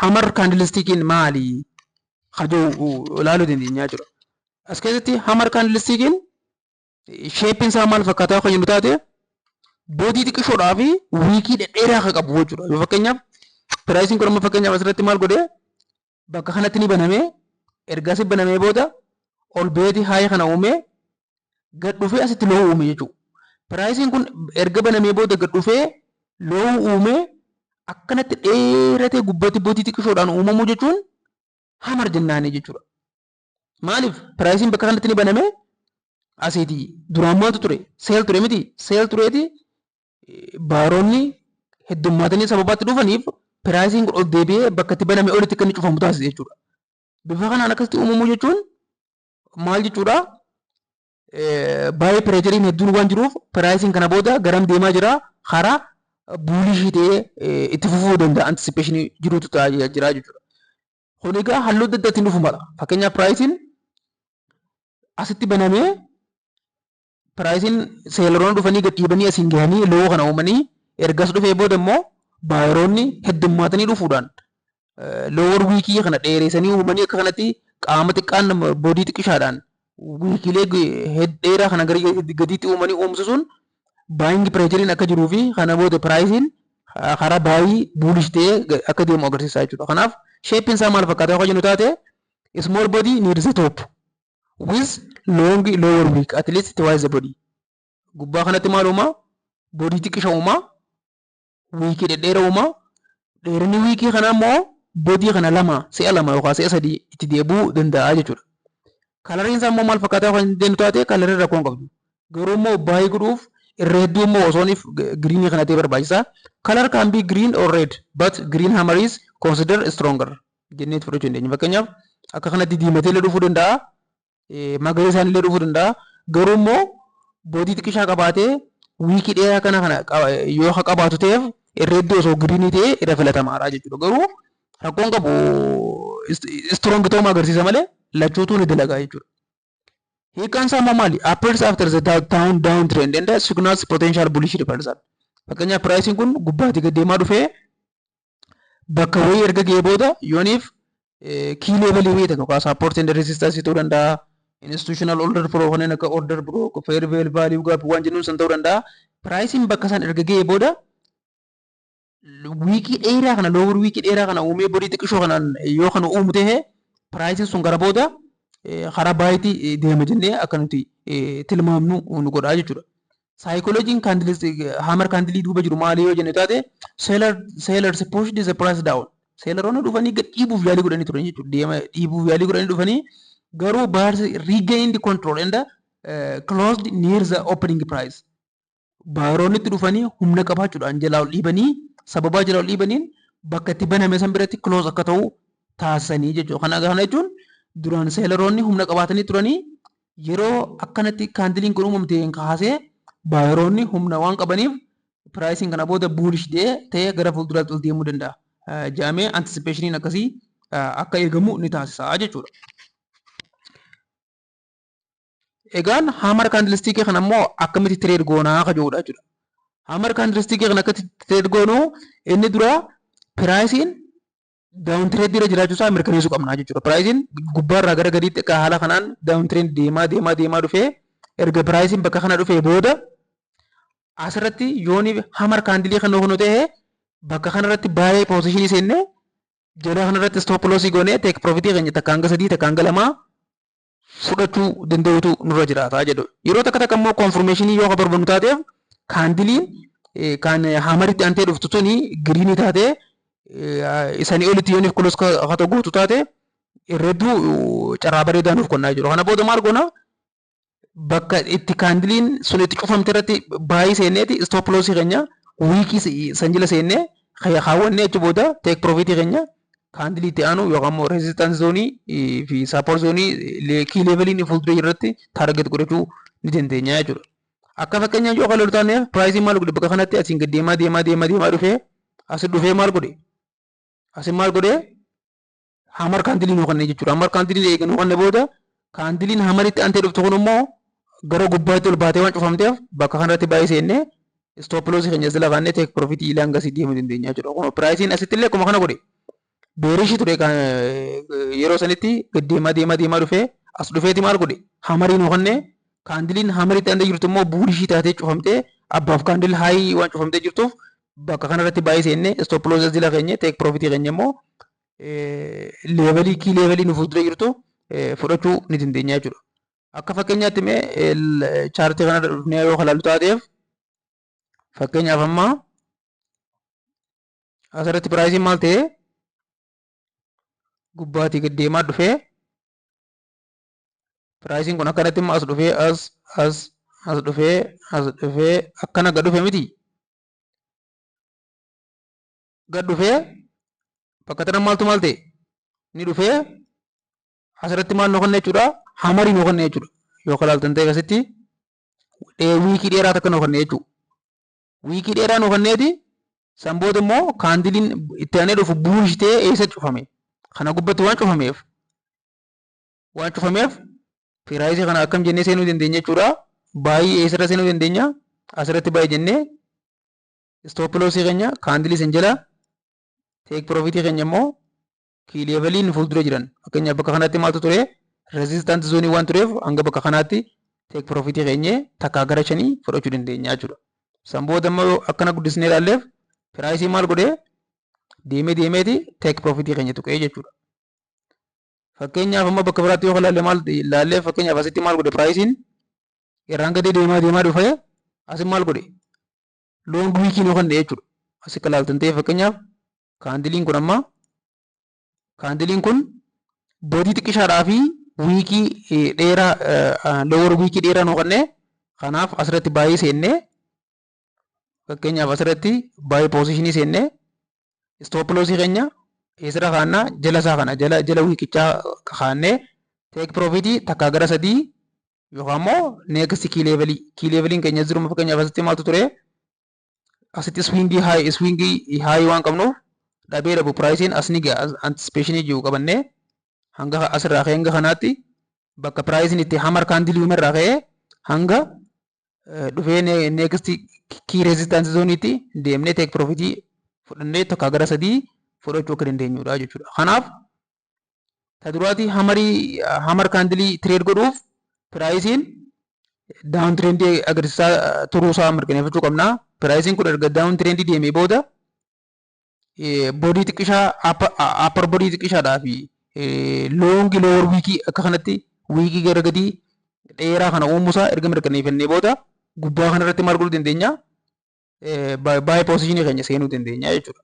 hammer candlestickin maali hajuu ilaaluu dandeenya jechuudha. As keessatti hammer candlestickin shapein isaa maal fakkaataa kan jennu taate booddee xiqqishoodhaa fi wiikii dhedheeraa kan qabu jechuudha. Yoo fakkeenyaaf piraayisiin kun amma fakkeenyaaf asirratti maal godhee bakka kanatti ni banamee ergaas banamee booda ol beeti haaya kana uumee gad dhufee asitti loo uume jechuudha. Piraayisiin kun erga banamee booda gad dhufee loo uumee akkanatti dheeratee gubbatti booddee xiqqishoodhaan uumamu jechuun hamar jennaanii jechuudha. Maaliif piraayisiin bakka kanatti ni baname asiiti duraan maaltu ture seel ture miti seel tureeti baaroonni heddummaatanii sababaatti dhufaniif piraayisiin kun ol deebi'ee bakka itti baname olitti kan inni cufamu taasise jechuudha. Bifa kanaan akkasitti uumamu jechuun maal jechuudha baay'ee pireejeriin hedduun waan jiruuf piraayisiin kana booda garam deemaa jira karaa buulishii ta'ee itti fufuu danda'a anticipation jirutu jira jechuudha. Kun egaa halluu adda addaatiin dhufu mala. Fakkeenyaaf piraayisiin asitti banamee piraayisiin seeleroon dhufanii gad dhiibanii asiin gahanii loo kana uumanii ergas dhufee booda immoo baayiroonni heddummaatanii dhufuudhaan loowar wiikii kana dheereessanii uumanii akka kanatti qaama xiqqaan boodii xiqqishaadhaan wiikiilee dheeraa kana gadiitti uumanii uumsisuun baay'ingi pireejeriin akka jiruu fi kana booda piraayisiin karaa baay'ee buulish ta'ee akka deemu agarsiisa jechuudha. Kanaaf shapein isaa maal fakkaata yoo jennu taate small body needs a top with long lower week at least twice the body. Gubbaa kanatti maal uumaa boodii xiqqisha uumaa wiikii dhedheera uumaa dheerinni wiikii kana immoo boodii kana si'a lama yookaan si'a sadii itti deebi'uu danda'a jechuudha. Kalariin isaa immoo maal fakkaata yoo jennu taate kalarii rakkoo hin qabdu. Garuu immoo baay'ee godhuuf irra hedduu immoo osooniif giriinii kana ta'e barbaachisa. Color can be green or red but green hammer is considered stronger jennee fudhachuu dandeenya. Fakkeenyaaf akka kanatti diimatee illee dhufuu danda'a. Magariisa illee dhufuu danda'a. Garuu immoo boodii xiqqishaa qabaatee wiikii dheeraa kana yoo qabaatu ta'eef irra hedduu osoo giriinii ta'e irra filatamaadha jechuudha. Garuu rakkoon qabu strong ta'uu agarsiisa malee lachuutu ni dalagaa jechuudha. Hiikaan isaa immoo maali? Appears after the down trend and signals potential bullish reversal. Fakkeenyaaf piraayisiin kun gubbaatii gad deemaa dhufee bakka wayii erga ga'ee booda yooniif kii leevalii wayii ta'e yookaan support and resistance ta'uu danda'a. Institutional order flow kanneen akka order block, fair value gap waan jennuun san ta'uu danda'a. Piraayisiin bakka san erga ga'ee booda wiikii dheeraa kana loowar wiikii dheeraa kana uumee boodii xiqqishoo kanaan yoo kana uumu ta'e piraayisiin sun gara booda karaa baay'ee deema jennee akka nuti tilmaamnu nu godhaa jechuudha. Psychologiin hammer candlii duuba jiru maali yoo jenne taate sellers pushed the price down. Selleroonni dhufanii gad dhiibuuf yaalii godhanii turan jechuudha. Deema dhiibuuf yaalii godhanii dhufanii garuu buyers regained control and closed near the opening price. Baayiroonnitti dhufanii humna qabaachuudhaan jalaa ol dhiibanii sababaa jalaa ol dhiibaniin bakka itti baname san biratti close akka ta'u taasisanii jechuudha. Kana jechuun duraan seeleroonni humna qabaatanii turanii yeroo akkanatti kaandiliin kun uumamteen kaasee baayiroonni humna waan qabaniif piraayisiin kana booda buulish ta'ee gara fuulduraatti ol deemuu danda'a. Jaamee anticipationiin akkasii akka eegamu ni taasisa jechuudha. Egaan hammer candlestick kana immoo akkamitti trade goonaa akka jedhudha jechuudha. Hammer candlestick kana akkatti trade goonuu inni dura piraayisiin down trend irra jiraachuu isaa mirkaneessuu qabna jechuudha. Piraayisiin gubbaarraa gara gadiitti akka haala kanaan down trend deemaa dhufee erga piraayisiin bakka kana dhufee booda asirratti yooni hammer candlii kan hono ta'e bakka kanarratti baay'ee positionii seennee jala kanarratti stop loss goonee take profit keenya takka hanga 3 takka hanga 2 fudhachuu danda'utu nurra jiraata jedhu. Yeroo takka immoo confirmation yoo barbaannu taateef candliin kan hammeritti antee dhuftu tuni green taatee isanii olitti yooniif kulos haa gootu taate irreedduu carraa bareedaa nuuf kennaa jiru. Kana booda maal goona bakka itti kaandiliin sun itti cufamte irratti baay'ee seenneeti stop loss keenya wiikii sanjila seennee kaawwannee achi booda take profit keenya kaandilii itti aanu yookaan immoo resistance zoonii fi support zoonii key levelii fuuldura irratti target godhachuu ni dandeenya jechuudha. Akka fakkeenyaaf yoo qal'oo taane price maal godhe bakka kanatti asiin gad deemaa dhufee asi dhufee maal godhe asi maal godhe hammer kaandiliin hokanne jechuudha. Hammer kaandiliin eegan hokanne booda kaandiliin hammeritti antee dhuftu kun immoo gara gubbaatti ol baatee waan cufamteef bakka kanatti baay'ee seennee stop loss keenya sila kaannee take profit ilaan gasii deemuu dandeenya jechuudha. Kun price asitti illee akkuma kana godhe bearish ture yeroo sanitti gad deemaa dhufee as dhufeeti maal godhe hamariin hojannee kaandiliin hamariitti anda jirtu immoo bullish taatee cufamtee abbaaf kaandil haayii waan cufamtee jirtuuf bakka kanarratti baay'ee seenne stop loss jila keenya take profit keenya immoo levelii kii levelii nu fuuldura jirtu fudhachuu ni dandeenya jechuudha. Akka fakkeenyaatti mee chaartii kana dhufnee yoo ilaallu taateef fakkeenyaaf amma asirratti piraayisiin maal ta'e gubbaatii gad deemaa dhufee piraayisiin kun akkanatti immoo as dhufee as dhufee akkana gad dhufee miti. Gad dhufee bakka tana maaltu maal ta'e ni dhufee asirratti maal nu kenne jechuudha hamarii nu kenne jechuudha. Yoo ilaaltan ta'e akkasitti wiikii dheeraa takka nu kenne jechuudha. Wiikii dheeraa nu kenneeti san booda immoo kaandiliin itti aanee dhufu buushitee eessa cufame kana gubbatti waan cufameef piraayisii kana akkam jennee seenuu dandeenya jechuudha. Baay'ee eessarra seenuu dandeenya asirratti baay'ee jennee stop lossii keenya kaandilii san jala take profitii keenya immoo kii leeveliin fuuldura jiran fakkeenyaaf bakka kanatti maaltu ture resistant zoonii waan tureef hanga bakka kanaatti take profitii keenya takkaa gara 5 fudhachuu dandeenya jechuudha. San booda immoo akkana guddisnee ilaalleef piraayisii maal godhee deemeeti take profitii keenya tuqee jechuudha. Fakkeenyaaf amma bakka biraatti yoo ilaalle maal ilaallee fakkeenyaaf asitti maal godhe piraayisiin irraan gadee deemaa dhufee asin maal godhe loon wiikii nu kenne jechuudha. Asi ilaaltan ta'e fakkeenyaaf kaandiliin kun amma kaandiliin kun boodii xiqqishaadhaa fi wiikii dheeraa lower wiikii dheeraa nu kenne kanaaf asirratti baay'ee seennee fakkeenyaaf asirratti baay'ee poozishinii seennee stop lossii keenya eessirra kaannaa jala isaa kana jala wiikichaa kaannee take profitii takkaa gara 3 yookaan immoo next kii leeveliin keenya jiru fakkeenyaaf asitti maaltu ture asitti swingii haayii waan qabnuuf dhabee dhabu piraayisiin asni anticipation jiru qabannee hanga asirraa ka'ee hanga kanaatti bakka piraayisiin itti hamar kaandilii irraa ka'ee hanga dhufee next kii resistance zooniitti deemnee take profitii fudhannee takkaa gara 3 fudhachuu akka dandeenyudha jechuudha. Kanaaf ta duraati hamar kaandilii trade godhuuf piraayisiin down trendii agarsiisaa turuusaa mirkaneeffachuu qabna. Piraayisiin kun erga down trendii deemee booda boodii xiqqishaa upper boodii xiqqishaadhaa fi long lower wiikii akka kanatti wiikii gara gadii dheeraa kana uumuusaa erga mirkaneeffannee booda gubbaa kanarratti maal godhuu dandeenya baay'ee poozishinii keenya seenuu dandeenya jechuudha.